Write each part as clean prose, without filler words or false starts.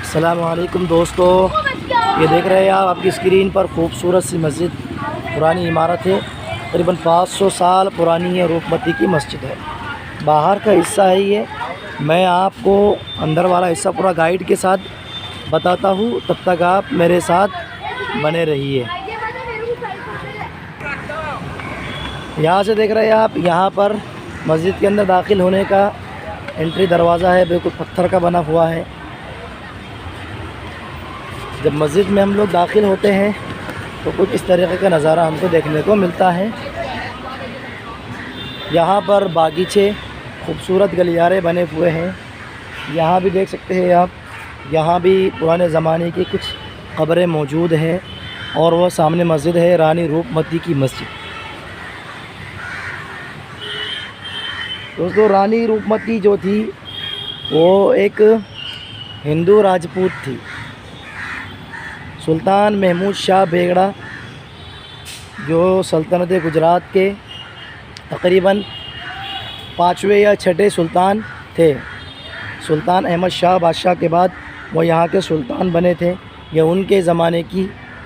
अस्सलाम वालेकुम दोस्तों, ये देख रहे हैं आप आपकी स्क्रीन पर खूबसूरत सी मस्जिद। पुरानी इमारत है, करीबन 500 साल पुरानी है। रूपमती की मस्जिद है। बाहर का हिस्सा है ये। मैं आपको अंदर वाला हिस्सा पूरा गाइड के साथ बताता हूँ, तब तक आप मेरे साथ बने रहिए। यहाँ से देख रहे हैं आप, यहाँ पर मस्जिद के अंदर दाखिल होने का एंट्री दरवाज़ा है, बिल्कुल पत्थर का बना हुआ है। जब मस्जिद में हम लोग दाखिल होते हैं तो कुछ इस तरीके का नज़ारा हमको देखने को मिलता है। यहाँ पर बागीचे, खूबसूरत गलियारे बने हुए हैं। यहाँ भी देख सकते हैं आप, यहाँ भी पुराने ज़माने की कुछ कब्रें मौजूद हैं। और वह सामने मस्जिद है, रानी रूपमती की मस्जिद। दोस्तों, रानी रूपमती जो थी वो एक हिंदू राजपूत थी। सुल्तान महमूद शाह बेगड़ा जो सल्तनत गुजरात के तकरीबन 5वें या 6ठे सुल्तान थे। सुल्तान अहमद शाह बादशाह के बाद वो यहाँ के सुल्तान बने थे। यह उनके ज़माने की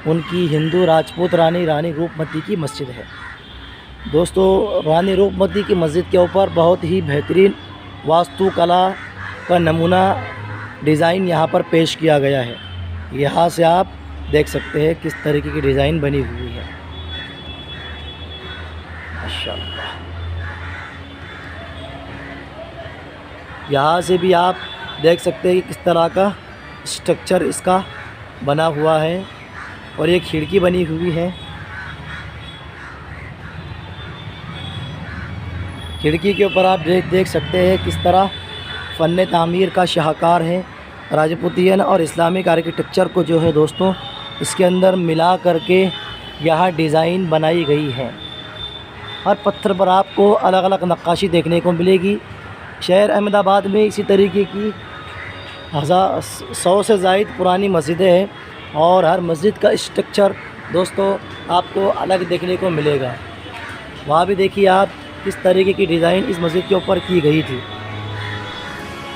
उनकी हिंदू राजपूत रानी रूपमती की मस्जिद है। दोस्तों, रानी रूपमती की मस्जिद के ऊपर बहुत ही बेहतरीन वास्तुकला का नमूना डिज़ाइन यहाँ पर पेश किया गया है। यहाँ से आप देख सकते हैं किस तरीके की डिज़ाइन बनी हुई है। माशाअल्लाह। यहाँ से भी आप देख सकते हैं कि किस तरह का स्ट्रक्चर इसका बना हुआ है। और एक खिड़की बनी हुई है। खिड़की के ऊपर आप देख सकते हैं किस तरह फ़न तामीर का शाहकार है। राजपूतियन और इस्लामिक आर्किटेक्चर को जो है दोस्तों, इसके अंदर मिला करके यहाँ डिज़ाइन बनाई गई है। हर पत्थर पर आपको अलग अलग नक्काशी देखने को मिलेगी। शहर अहमदाबाद में इसी तरीके की 100 से ज़ायद पुरानी मस्जिदें हैं। और हर मस्जिद का स्ट्रक्चर दोस्तों आपको अलग देखने को मिलेगा। वहाँ भी देखिए आप किस तरीके की डिज़ाइन इस मस्जिद के ऊपर की गई थी।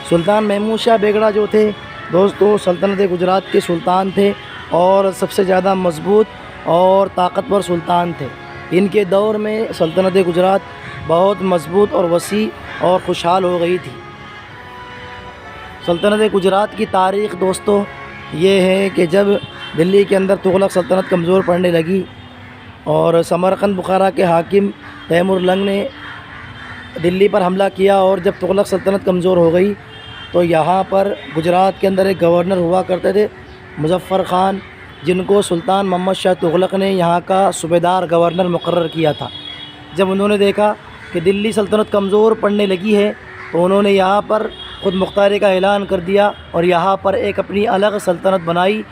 सुल्तान महमूद शाह बेगड़ा जो थे दोस्तों, सल्तनत गुजरात के सुल्तान थे और सबसे ज़्यादा मजबूत और ताकतवर सुल्तान थे। इनके दौर में सल्तनत गुजरात बहुत मजबूत और वसी और खुशहाल हो गई थी। सल्तनत गुजरात की तारीख़ दोस्तों ये है कि जब दिल्ली के अंदर तुगलक सल्तनत कमज़ोर पड़ने लगी और समरकंद बुखारा के हाकिम तैमुरलंग ने दिल्ली पर हमला किया, और जब तुगलक सल्तनत कमज़ोर हो गई तो यहाँ पर गुजरात के अंदर एक गवर्नर हुआ करते थे, मुज़फ़्फ़र ख़ान, जिनको सुल्तान मोहम्मद शाह तुगलक ने यहाँ का सूबेदार गवर्नर मुकर्रर किया था। जब उन्होंने देखा कि दिल्ली सल्तनत कमज़ोर पड़ने लगी है तो उन्होंने यहाँ पर ख़ुद मुख्तारी का ऐलान कर दिया और यहाँ पर एक अपनी अलग सल्तनत बनाई,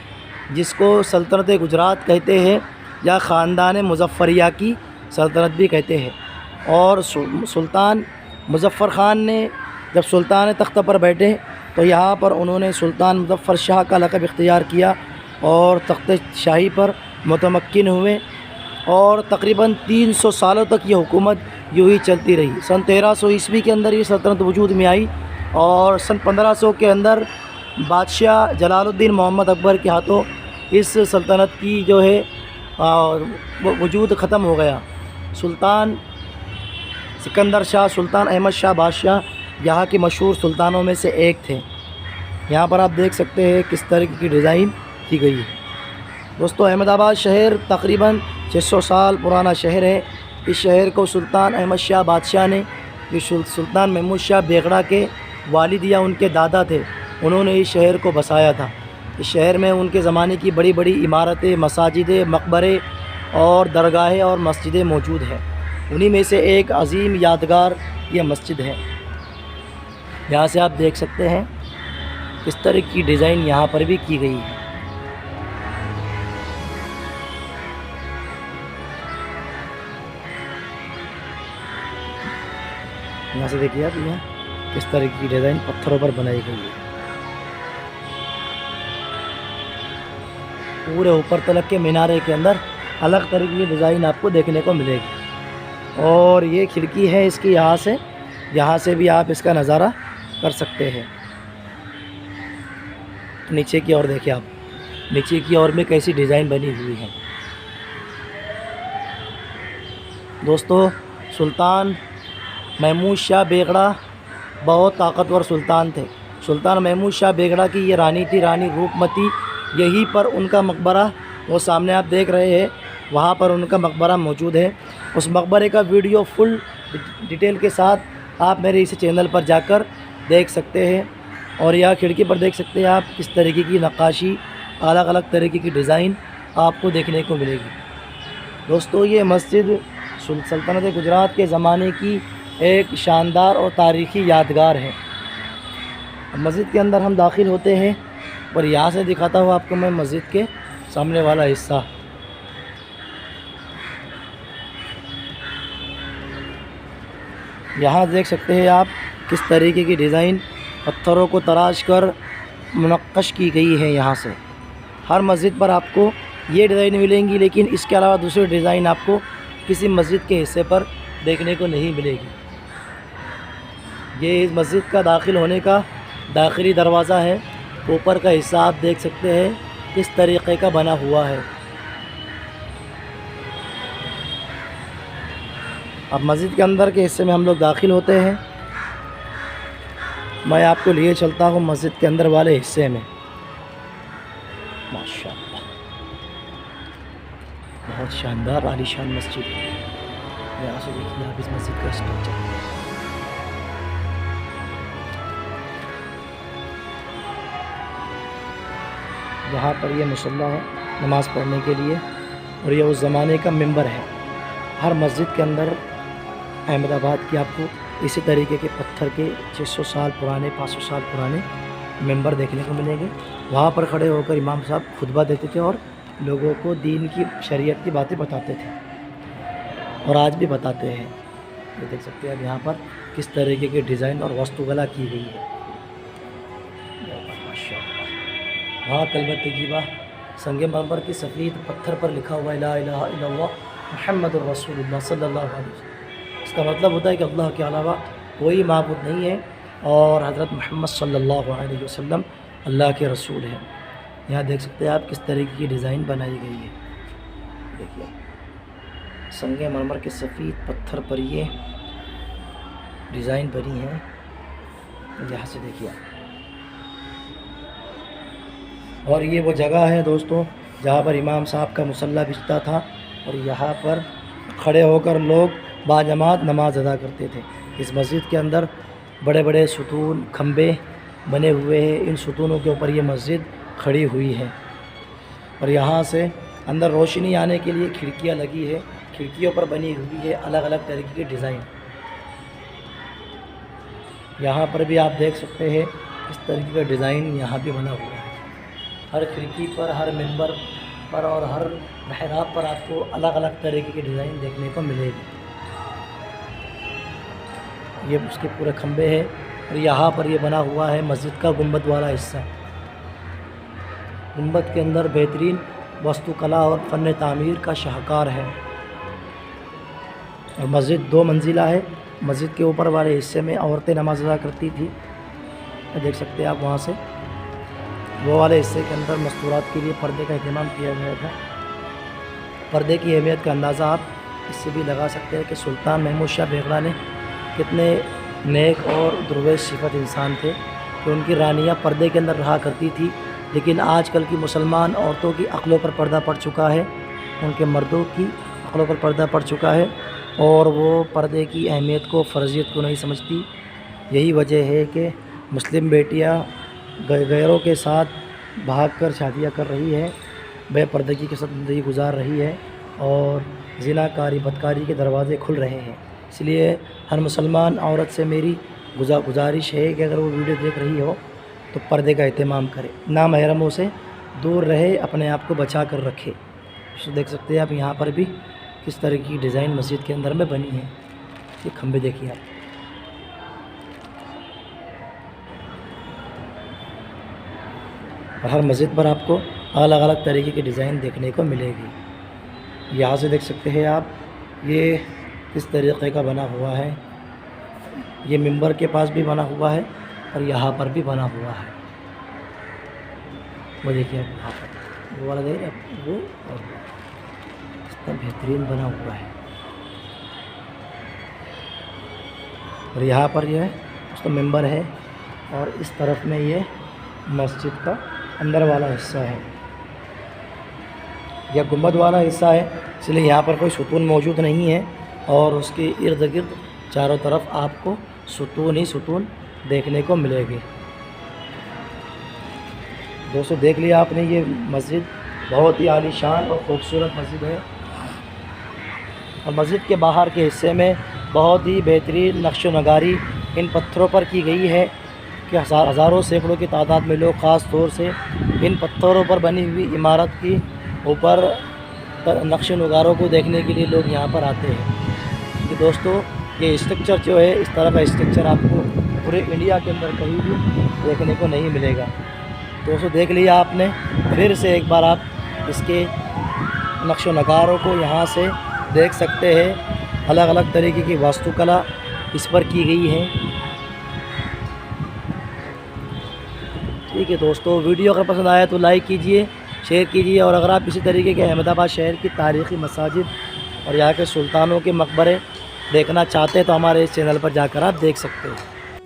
जिसको सल्तनत गुजरात कहते हैं या ख़ानदान मुज़फ़्फ़रिया की सल्तनत भी कहते हैं। और सुल्तान मुज़फ़्फ़र ख़ान ने जब सुल्तान तख्त पर बैठे तो यहाँ पर उन्होंने सुल्तान मुज़फ़्फ़र शाह का लक़ब इख्तियार किया और तख्त शाही पर मुतमक्किन हुए। और तकरीबन 300 सालों तक ये हुकूमत यूँ ही चलती रही। सन 1300 ईस्वी के अंदर ये सल्तनत वजूद में आई और सन 1500 के अंदर बादशाह जलालुद्दीन मोहम्मद अकबर के हाथों इस सल्तनत की जो है वजूद ख़त्म हो गया। सुल्तान सिकंदर शाह, सुल्तान अहमद शाह बादशाह यहाँ के मशहूर सुल्तानों में से एक थे। यहाँ पर आप देख सकते हैं किस तरीके की डिज़ाइन की गई है। दोस्तों, अहमदाबाद शहर तकरीबन 600 साल पुराना शहर है। इस शहर को सुल्तान अहमद शाह बादशाह ने, जो सुल्तान महमूद शाह बेगड़ा के वालिद या उनके दादा थे, उन्होंने इस शहर को बसाया था। इस शहर में उनके ज़माने की बड़ी बड़ी इमारतें, मसाजिदें, मकबरे और दरगाहें और मस्जिदें मौजूद हैं। उन्हीं में से एक अजीम यादगार ये मस्जिद है। यहाँ से आप देख सकते हैं किस तरह की डिज़ाइन यहाँ पर भी की गई है। यहाँ से देखिए आप, यहाँ किस तरह की डिज़ाइन पत्थरों पर बनाई गई है। पूरे ऊपर तलक के मीनारे के अंदर अलग तरह की डिज़ाइन आपको देखने को मिलेगी। और ये खिड़की है इसकी, यहाँ से भी आप इसका नज़ारा कर सकते हैं। नीचे की ओर देखिए आप, नीचे की ओर में कैसी डिज़ाइन बनी हुई है। दोस्तों, सुल्तान महमूद शाह बेगड़ा बहुत ताकतवर सुल्तान थे। सुल्तान महमूद शाह बेगड़ा की ये रानी थी, रानी रूपमती। यहीं पर उनका मकबरा, वो सामने आप देख रहे हैं, वहाँ पर उनका मकबरा मौजूद है। उस मकबरे का वीडियो फुल डिटेल के साथ आप मेरे इस चैनल पर जाकर देख सकते हैं। और यहाँ खिड़की पर देख सकते हैं आप किस तरीके की नक्काशी, अलग अलग तरीके की डिज़ाइन आपको देखने को मिलेगी। दोस्तों, ये मस्जिद सल्तनत गुजरात के ज़माने की एक शानदार और तारीख़ी यादगार है। मस्जिद के अंदर हम दाखिल होते हैं और यहाँ से दिखाता हूँ आपको मैं मस्जिद के सामने वाला हिस्सा। यहाँ देख सकते हैं आप किस तरीके की डिज़ाइन पत्थरों को तराश कर मुनक्कश की गई है। यहाँ से हर मस्जिद पर आपको ये डिज़ाइन मिलेंगी, लेकिन इसके अलावा दूसरी डिज़ाइन आपको किसी मस्जिद के हिस्से पर देखने को नहीं मिलेगी। ये इस मस्जिद का दाखिल होने का दाखिली दरवाज़ा है। ऊपर का हिस्सा आप देख सकते हैं किस तरीक़े का बना हुआ है। अब मस्जिद के अंदर के हिस्से में हम लोग दाखिल होते हैं। मैं आपको लिए चलता हूँ मस्जिद के अंदर वाले हिस्से में। माशाअल्लाह, बहुत शानदार आलीशान मस्जिद है। यहाँ से देखिए आप इस मस्जिद का स्ट्रक्चर। यहाँ पर ये मुसल्ला है नमाज़ पढ़ने के लिए, और ये उस ज़माने का मिंबर है। हर मस्जिद के अंदर अहमदाबाद की आपको इसी तरीके के पत्थर के 600 साल पुराने, 500 साल पुराने मिंबर देखने को मिलेंगे। वहाँ पर खड़े होकर इमाम साहब खुतबा देते थे और लोगों को दीन की, शरीयत की बातें बताते थे, और आज भी बताते हैं। ये देख सकते हैं अब यहाँ पर किस तरीके की डिज़ाइन और वास्तुकला की गई है। माशाअल्लाह। वहाँ कलमत तय्यबा संगे मरमर की सफ़ेद पत्थर पर लिखा हुआ ला इलाहा इल्लल्लाह मुहम्मदुर रसूलुल्लाह सल्लल्लाहु अलैहि वसल्लम। इसका मतलब होता है कि अल्लाह के अलावा कोई माबूद नहीं है और हज़रत मोहम्मद सल्लल्लाहु अलैहि वसल्लम अल्लाह के रसूल हैं। यहाँ देख सकते हैं आप किस तरीके की डिज़ाइन बनाई गई है। देखिए संगे मरमर के सफ़ेद पत्थर पर ये डिज़ाइन बनी है। यहाँ से देखिए, और ये वो जगह है दोस्तों जहाँ पर इमाम साहब का मुसल्ला बिछता था, और यहाँ पर खड़े होकर लोग बाजमात नमाज अदा करते थे। इस मस्जिद के अंदर बड़े बड़े सुतून, खंबे बने हुए हैं। इन सुतूनों के ऊपर ये मस्जिद खड़ी हुई है, और यहाँ से अंदर रोशनी आने के लिए खिड़कियाँ लगी है। खिड़कियों पर बनी हुई है अलग अलग तरीके की डिज़ाइन। यहाँ पर भी आप देख सकते हैं इस तरीके का डिज़ाइन यहाँ भी बना हुआ है। हर खिड़की पर, हर मिंबर पर और हर महराब पर आपको अलग अलग तरीके की डिज़ाइन देखने को मिलेगी। ये उसके पूरे खंबे हैं, और यहाँ पर ये बना हुआ है मस्जिद का गुंबद वाला हिस्सा। गुंबद के अंदर बेहतरीन वास्तुकला और फ़न तामीर का शाहकार है, और मस्जिद 2 मंजिला है। मस्जिद के ऊपर वाले हिस्से में औरतें नमाज अदा करती थी। देख सकते हैं आप वहाँ से वो वाले हिस्से के अंदर मस्तूरात के लिए पर्दे का इंतजाम किया गया था। पर्दे की अहमियत का अंदाज़ा आप इससे भी लगा सकते हैं कि सुल्तान महमूद शाह बेगड़ा ने कितने नेक और दुर्वेश सिफत इंसान थे कि उनकी रानियाँ पर्दे के अंदर रहा करती थी। लेकिन आजकल की मुसलमान औरतों की अक़लों पर पर्दा पड़ चुका है, उनके मर्दों की अक़लों पर पर्दा पड़ चुका है, और वो पर्दे की अहमियत को, फ़र्जियत को नहीं समझती। यही वजह है कि मुस्लिम बेटियाँ गैरों के साथ भागकर शादियाँ कर रही है, बेपर्दगी के साथ ज़िंदगी गुजार रही है, और ज़िनाकारी, बदकारी के दरवाज़े खुल रहे हैं। इसलिए हर मुसलमान औरत से मेरी गुजारिश है कि अगर वो वीडियो देख रही हो तो पर्दे का एहतमाम करे, नामहरमों से दूर रहे, अपने आप को बचा कर रखे। तो देख सकते हैं आप यहाँ पर भी किस तरह की डिज़ाइन मस्जिद के अंदर में बनी है। ये खंबे देखिए आप, और हर मस्जिद पर आपको अलग अलग तरीके की डिज़ाइन देखने को मिलेगी। यहाँ से देख सकते हैं आप ये किस तरीक़े का बना हुआ है। ये मिंबर के पास भी बना हुआ है और यहाँ पर भी बना हुआ है। वो देखिए आप वहाँ पर वो वाला देख रहे हैं वो, और इतना बेहतरीन बना हुआ है। और यहाँ पर जो है उसका मेंबर है, और इस तरफ में ये मस्जिद का अंदर वाला हिस्सा है, यह गुंबद वाला हिस्सा है, इसलिए यहाँ पर कोई सुतून मौजूद नहीं है। और उसके इर्द गिर्द चारों तरफ आपको सुतून ही सुतून देखने को मिलेगी। दोस्तों देख लिया आपने, ये मस्जिद बहुत ही आलीशान और ख़ूबसूरत मस्जिद है। और मस्जिद के बाहर के हिस्से में बहुत ही बेहतरीन नक्श नगारी इन पत्थरों पर की गई है कि हज़ारों सैकड़ों की तादाद में लोग ख़ास तौर से इन पत्थरों पर बनी हुई इमारत की ऊपर नक्श नगारों को देखने के लिए लोग यहाँ पर आते हैं। कि दोस्तों ये स्ट्रक्चर जो है, इस तरह का स्ट्रक्चर आपको पूरे इंडिया के अंदर कहीं भी देखने को नहीं मिलेगा। दोस्तों देख लिया आपने, फिर से एक बार आप इसके नक्श नगारों को यहाँ से देख सकते हैं। अलग अलग तरीके की वास्तुकला इस पर की गई है। ठीक है दोस्तों, वीडियो अगर पसंद आया तो लाइक कीजिए, शेयर कीजिए। और अगर आप इसी तरीके के अहमदाबाद शहर की तारीख़ी मसाजिद और यहाँ के सुल्तानों के मकबरे देखना चाहते हैं तो हमारे इस चैनल पर जाकर आप देख सकते हैं।